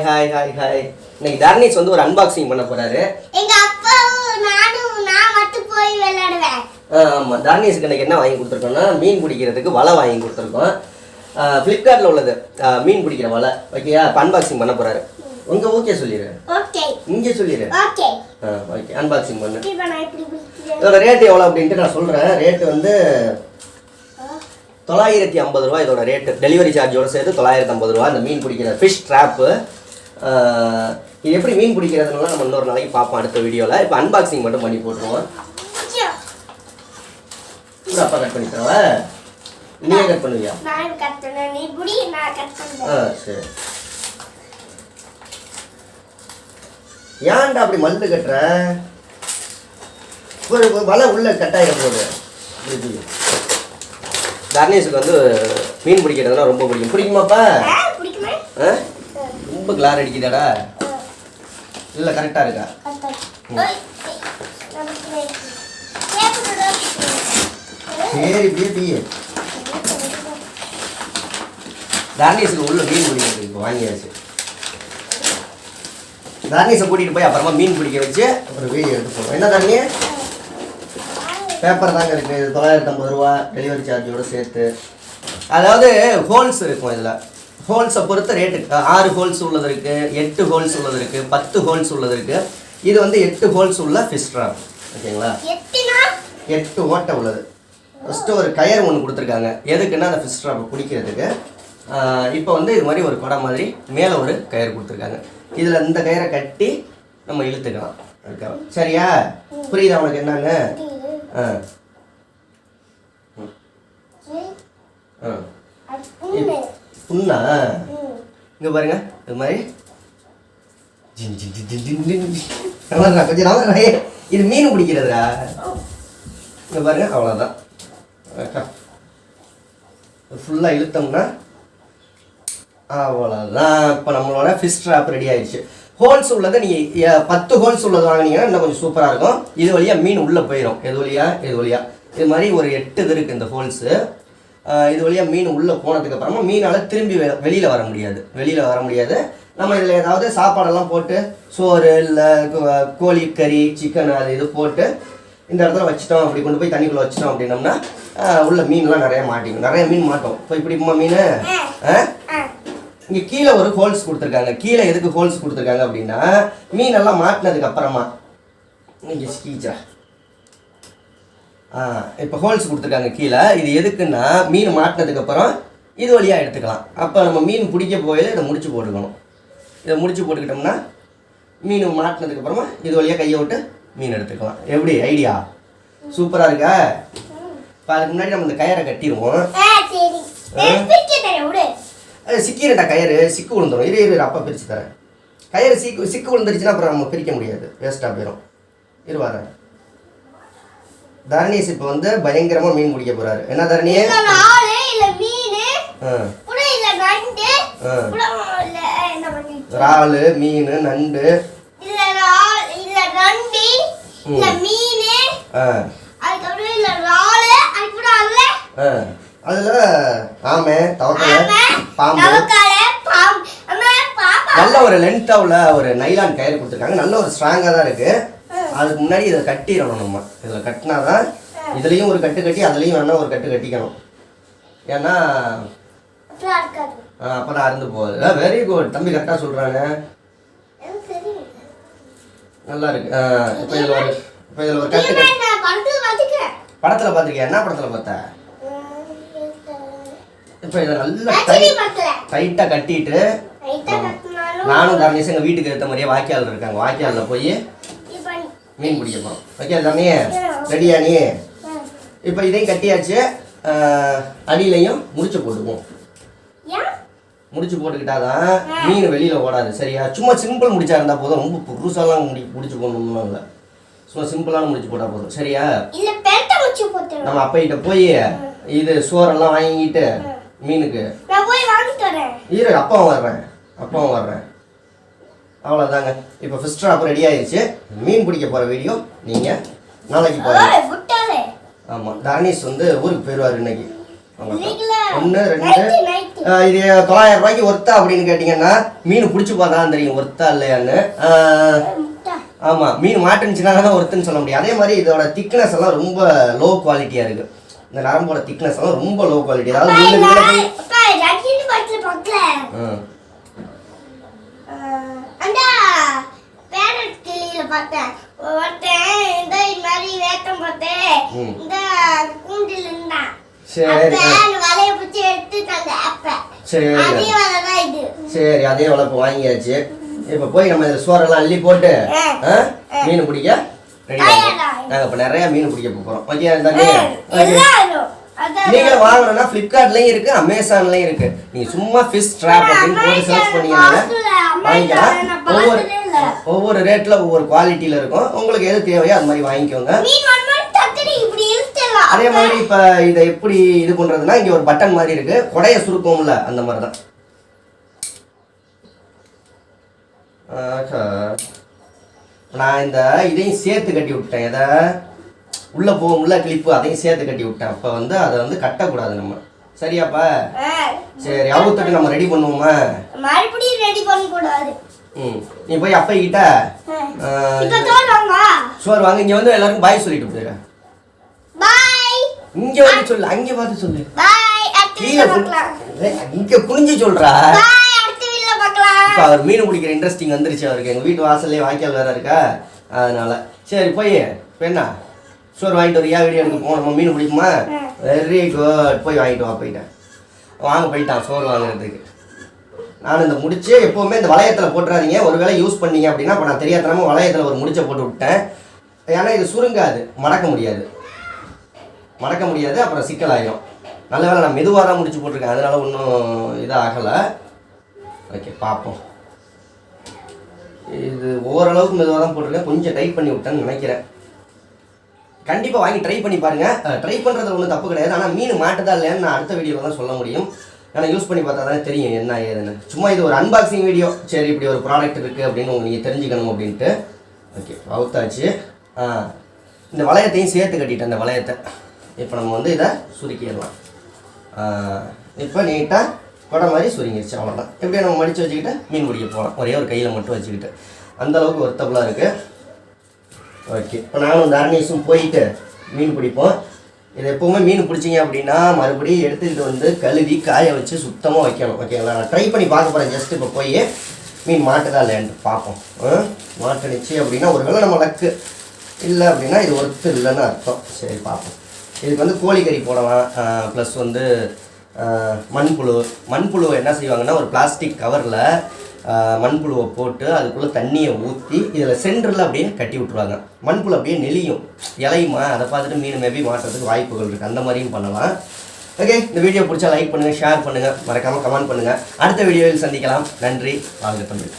Hi. இன்னைக்கு தர்னீஸ் வந்து ஒரு அன்பாக்சிங் பண்ண போறாரு. எங்க அப்பா நான் மட்டும் போய் விளையாடுவேன். ஆமா, தர்னீஸ்க்கு இன்னைக்கு என்ன வாங்கி கொடுத்துருக்கோம்னா மீன் பிடிக்கிறதுக்கு வலை வாங்கி கொடுத்துருக்கோம். ஃப்ளிப்கார்ட்ல உள்ளது மீன் பிடிக்கிற வலை. ஓகேயா? அன்பாக்சிங் பண்ண போறாரு. உங்க ஓகே சொல்லிடு. ஓகே. இங்க சொல்லிடு. ஓகே. ஓகே, அன்பாக்சிங் பண்ணு. இப்போ நான் இப்படி பிடிக்கிறேன். இதோட ரேட் எவ்வளவு அப்படினு நான் சொல்றேன். ரேட் வந்து 950 ரூபாய் இதோட ரேட். டெலிவரி சார்ஜோட சேர்த்து 950 ரூபாய். இந்த மீன் பிடிக்கிற ஃபிஷ் ட்ராப்பு. இது எப்படி மீன் பிடிக்கிறதுனால நம்ம இன்னொரு நாளைக்கு பார்ப்போம் அடுத்த வீடியோவில். இப்போ அன்பாக்சிங் மட்டும் பண்ணி போட்டுருவோம். அப்பா கட் பண்ணி தரவா? நீயே கட் பண்ணுவியா? நான் கட் பண்ணேன். நீ புடி, நான் கட் பண்றேன். சரி. ஏன்டா அப்படி மல்லு கட்டுற? ஒரு வலை உள்ள கட்டாயிட போகுது. தர்னீஸுக்கு வந்து மீன் பிடிக்கிறதுனா ரொம்ப பிடிக்கும். பிடிக்குமாப்பா? பிடிக்குமே. ரொம்ப கிளார் அடிக்குதாடா? இல்லை, கரெக்டாக இருக்கா? சரி, பேபி. தர்னீஸுக்கு உள்ள மீன் பிடிக்கிறது இப்போ வாங்கியாச்சு. தர்னீஸை கூட்டிகிட்டு போய் அப்புறமா மீன் பிடிக்க வச்சு அப்புறம் வீடியோ எடுத்து போடுவோம். என்ன தண்ணி? பேப்பர் தாங்க இருக்குது. 950 ரூபா டெலிவரி சார்ஜோடு சேர்த்து. அதாவது ஹோல்ஸ் இருக்கும். இதில் ஹோல்ஸை பொறுத்த ரேட்டு 6 ஹோல்ஸ் உள்ளது இருக்குது, 8 ஹோல்ஸ் உள்ளது இருக்குது, 10 ஹோல்ஸ் உள்ளது இருக்குது. இது வந்து 8 ஹோல்ஸ் உள்ள ஃபிஷ் ட்ராப். ஓகேங்களா? 8 ஓட்டை உள்ளது. ஃபஸ்ட்டு ஒரு கயர் ஒன்று கொடுத்துருக்காங்க. எதுக்குன்னா அந்த ஃபிஷ் ட்ராப்பை பிடிக்கிறதுக்கு. இப்போ வந்து இது மாதிரி ஒரு குடம் மாதிரி மேலே ஒரு கயர் கொடுத்துருக்காங்க. இதில் இந்த கயிறை கட்டி நம்ம இழுத்துக்கலாம். அதுக்காக சரியா? புரியுதா உனக்கு என்னன்னு? புண்ணா? இங்க பாருங்க, இது மாதிரி கொஞ்சம் இது மீன் பிடிக்கிறதுடா. இங்க பாருங்க, அவ்வளோதான். ஃபுல்லாக இழுத்தோம்னா அவ்வளோதான். இப்போ நம்மளோட ஃபிஷ் ட்ராப் ரெடி ஆயிடுச்சு. ஹோல்ஸ் உள்ளதை நீங்கள் 10 ஹோல்ஸ் உள்ளது வாங்கினீங்கன்னா இன்னும் கொஞ்சம் சூப்பராக இருக்கும். இது வழியாக மீன் உள்ளே போயிடும். இது வழியாக இது மாதிரி ஒரு 8 இது இருக்குது இந்த ஹோல்ஸு. இது வழியாக மீன் உள்ளே போனதுக்கப்புறமா மீனால் திரும்பி வெளியில் வர முடியாது. நம்ம இதில் ஏதாவது சாப்பாடெல்லாம் போட்டு சோறு இல்லை கோழிக்கறி சிக்கன் அது இது போட்டு இந்த இடத்துல வச்சிட்டோம், அப்படி கொண்டு போய் தண்ணிக்குள்ளே வச்சிட்டோம் அப்படின்னோம்னா உள்ள மீன்லாம் நிறைய மீன் மாட்டோம். இப்போ இப்படி மீன் இங்கே கீழே ஒரு ஹோல்ஸ் கொடுத்துருக்காங்க. கீழே எதுக்கு ஹோல்ஸ் கொடுத்துருக்காங்க அப்படின்னா மீனெல்லாம் மாட்டினதுக்கு அப்புறமா இங்கே ஸ்கீச்சா இப்போ ஹோல்ஸ் கொடுத்துருக்காங்க கீழே. இது எதுக்குன்னா மீன் மாட்டினதுக்கப்புறம் இது வழியாக எடுத்துக்கலாம். அப்போ நம்ம மீன் பிடிக்க போய் இதை முடிச்சு போட்டுக்கணும். இதை முடிச்சு போட்டுக்கிட்டோம்னா மீன் மாட்டினதுக்கப்புறமா இது வழியாக கையை விட்டு மீன் எடுத்துக்கலாம். எப்படி ஐடியா? சூப்பராக இருக்கா? இப்போ அதுக்கு முன்னாடி நம்ம இந்த கயரை கட்டிடுவோம். சிக்கிரட்டா கயிறு சிக்கு விழுந்துடும். இரு அப்பா பிரித்து தரேன். கயிறு சிக்கு விழுந்துருச்சுன்னா அப்புறம் நம்ம பிரிக்க முடியாது, வேஸ்ட்டாக போயிடும். இருவாரேன். தர்னீஸ் இப்போ வந்து பயங்கரமாக மீன் பிடிக்க போகிறாரு. என்ன தர்னி? இறால், மீன், நண்டு, அதில் ஆமை, தவக்கலை, பாம்பு. நல்ல ஒரு லென்த்தாக உள்ள ஒரு நைலான் கயிறு கொடுத்துருக்காங்க. நல்ல ஒரு ஸ்ட்ராங்காக தான் இருக்குது. அதுக்கு முன்னாடி இதை கட்டிடணும். நம்ம இதில் கட்டினா தான் இதுலேயும் ஒரு கட்டு கட்டி அதுலேயும் வேணால் ஒரு கட்டு கட்டிக்கணும். ஏன்னா அப்போ தான் அருந்து போகுது. வெரி குட் தம்பி, கரெக்டாக சொல்கிறாங்க. நல்லா இருக்கு. இப்போ இதில் ஒரு கட்டு படத்தில் பார்த்துருக்கியா? என்ன படத்தில் பார்த்தா? இப்போ இதை நல்லா டைட்டாக கட்டிட்டு நானும் தர்னீஸ் எங்கள் வீட்டுக்கு ஏற்ற மாதிரியே வாய்க்கால் இருக்காங்க. வாய்க்காலில் போய் மீன் பிடிக்க போகிறோம். ஓகே தண்ணி ரெடியா நீ? இப்போ இதையும் கட்டியாச்சு. அடியிலையும் முடிச்சு போட்டுக்குவோம். முடிச்சு போட்டுக்கிட்டாதான் மீன் வெளியில் ஓடாது. சரியா? சும்மா சிம்பிள் முடிச்சா இருந்தால் போதும். ரொம்ப புதுசாலாம் முடிச்சு போடணும்லாம் இல்லை. சும்மா சிம்பிளான முடிச்சு போட்டால் போதும். சரியா? நம்ம அப்பைகிட்ட போய் இது சோறெல்லாம் வாங்கிட்டு மீனுக்கு இரு அப்பாவும் வர்றேன். அவ்வளோதாங்க. இப்போ ஃபிஷ் ட்ராப் ரெடி ஆயிடுச்சு. மீன் பிடிக்க போகிற வீடியோ நீங்கள் நாளைக்கு பாருங்க. ஆமாம், தர்னீஸ் வந்து ஊருக்கு போயிடுவார் இன்னைக்கு. ஒன்று 2 இது 900 ரூபாய்க்கு ஒர்த்தா அப்படின்னு கேட்டிங்கன்னா மீன் பிடிச்சி பார்த்தா தான் தெரியும் ஒர்த்தா இல்லையான்னு. ஆமாம், மீன் மாட்டுனுச்சுன்னா தான் ஒர்த்துன்னு சொல்ல முடியும். அதே மாதிரி இதோட திக்னஸ் எல்லாம் ரொம்ப லோ குவாலிட்டியாக இருக்குது. இந்த நரம்போட திக்னஸ் எல்லாம் ரொம்ப லோ குவாலிட்டி. அதாவது சரி, அதே வளர்ப்பு வாங்கியாச்சு. இப்போ போய் நம்ம இதில் சோறெல்லாம் அள்ளி போட்டு மீன் பிடிக்க ரெடி ஆகிடும். நாங்கள் இப்போ நிறையா மீன் பிடிக்க போகிறோம். ஓகே தானே? நீங்கள் வாங்கணும்னா ஃப்ளிப்கார்ட்லேயும் இருக்குது, அமேசான்லேயும் இருக்குது. நீங்கள் சும்மா ஃபிஷ் ட்ராப் அப்படின்னு போட்டு சர்ச் பண்ணிங்கன்னா வாங்கிக்கலாம். ஒவ்வொரு ரேட்டில் ஒவ்வொரு குவாலிட்டியில் இருக்கும். உங்களுக்கு எது தேவையோ அது மாதிரி வாங்கிக்கோங்க. அதே மாதிரி இப்போ இதை எப்படி இது பண்ணுறதுன்னா இங்கே ஒரு பட்டன் மாதிரி இருக்குது, கொடையை சுருக்கோம்ல அந்த மாதிரி தான். நான் இந்த இதையும் சேர்த்து கட்டி விட்டேன். எதை உள்ளே போகும்ல கிளிப்பு, அதையும் சேர்த்து கட்டி விட்டேன். அப்போ வந்து அதை வந்து கட்டக்கூடாது நம்ம. சரியாப்பா? சரி, அவுத்துட்டு நம்ம ரெடி பண்ணுவோமா? மறுபடியும் ரெடி பண்ணக்கூடாது. நீ போய் அப்பா கிட்ட சோறு வாங்க. இங்கே வந்து எல்லாருக்கும் பாய் சொல்லிட்டு போயிரு. இங்க வந்து சொல்லு, அங்க பார்த்து சொல்லு. இங்க குனிஞ்சு சொல்றா. அவர் மீன் பிடிக்கிற இன்ட்ரெஸ்டிங் வந்துருச்சு அவருக்கு. எங்கள் வீட்டு வாசல்லே வாய்க்கால் வேற இருக்கா, அதனால. சரி போய் இப்போ என்ன சோறு வாங்கிட்டு வரியா? வீடியோ எடுக்க போவோம். நம்ம மீன் பிடிக்குமா? வெரி குட், போய் வாங்கிட்டு வா. போயிட்டேன் வாங்க, போயிட்டான் சோறு வாங்குறதுக்கு. நான் இந்த முடிச்சு எப்போவுமே இந்த வளையத்தில் போட்டுறாதீங்க. ஒரு வேளை யூஸ் பண்ணீங்க அப்படின்னா, இப்போ நான் தெரியாதனமா வளையத்தில் ஒரு முடிச்சை போட்டு விட்டேன். ஏன்னா இது சுருங்காது, மடக்க முடியாது. அப்புறம் சிக்கலாயிடும். நல்ல வேலை நான் மெதுவாக தான் முடிச்சு போட்டிருக்கேன், அதனால ஒன்றும் இதாக ஆகலை. ஓகே, பார்ப்போம். இது ஓரளவுக்கு மெதுவாக தான் போட்டிருக்கேன், கொஞ்சம் டைட் பண்ணி விட்டேன்னு நினைக்கிறேன். கண்டிப்பாக வாங்கி ட்ரை பண்ணி பாருங்கள். ட்ரை பண்ணுறது ஒன்றும் தப்பு கிடையாது. ஆனால் மீன் மாட்டுதா இல்லையான்னு நான் அடுத்த வீடியோவில் தான் சொல்ல முடியும். ஏன்னா யூஸ் பண்ணி பார்த்தா தானே தெரியும் என்ன ஏதுன்னு. சும்மா இது ஒரு அன்பாக்சிங் வீடியோ. சரி, இப்படி ஒரு ப்ராடக்ட் இருக்குது அப்படின்னு நீங்கள் தெரிஞ்சுக்கணும் அப்படின்ட்டு. ஓகே, அவுத்தாச்சு. இந்த வளையத்தையும் சேர்த்து கட்டிட்டேன். இந்த வளையத்தை இப்போ நம்ம வந்து இதை சுருக்கிடலாம். இப்போ நீட்டாக கொடை மாதிரி சுருங்கிடுச்சு, அவ்வளோதான். எப்படியே நம்ம மடித்து வச்சுக்கிட்டு மீன் பிடிக்க போகலாம். ஒரே ஒரு கையில் மட்டும் வச்சுக்கிட்டு அந்தளவுக்கு ஒர்த்தபுளாக இருக்குது. ஓகே, இப்போ நானும் தரணிஸும் போயிட்டு மீன் பிடிப்போம். இது எப்போவுமே மீன் பிடிச்சிங்க அப்படின்னா மறுபடியும் எடுத்துக்கிட்டு வந்து கழுவி காய வச்சு சுத்தமாக வைக்கணும். ஓகேங்களா? நான் ட்ரை பண்ணி பார்க்க போகிறேன். ஜஸ்ட் இப்போ போய் மீன் மாட்டுதா இல்லைன்ட்டு பார்ப்போம். மாட்டுனுச்சு அப்படின்னா ஒரு வேளை நம்ம லக்கு, இல்லை அப்படின்னா இது ஒர்த்து இல்லைன்னு அர்த்தம். சரி, பார்ப்போம். இதுக்கு வந்து கோழிக்கறி போடலாம். ப்ளஸ் வந்து மண்புழுவை என்ன செய்வாங்கன்னா, ஒரு பிளாஸ்டிக் கவரில் மண்புழுவை போட்டு அதுக்குள்ளே தண்ணியை ஊற்றி இதில் சென்டரில் அப்படியே கட்டி விட்ருவாங்க. மண்புழு அப்படியே நெளியும், இலையுமா. அதை பார்த்துட்டு மீன் மேபி மாட்டுறதுக்கு வாய்ப்புகள் இருக்குது. அந்த மாதிரியும் பண்ணலாம். ஓகே, இந்த வீடியோ பிடிச்சா லைக் பண்ணுங்கள், ஷேர் பண்ணுங்கள், மறக்காமல் கமெண்ட் பண்ணுங்கள். அடுத்த வீடியோவில் சந்திக்கலாம். நன்றி. வாழ்க தமிழ்.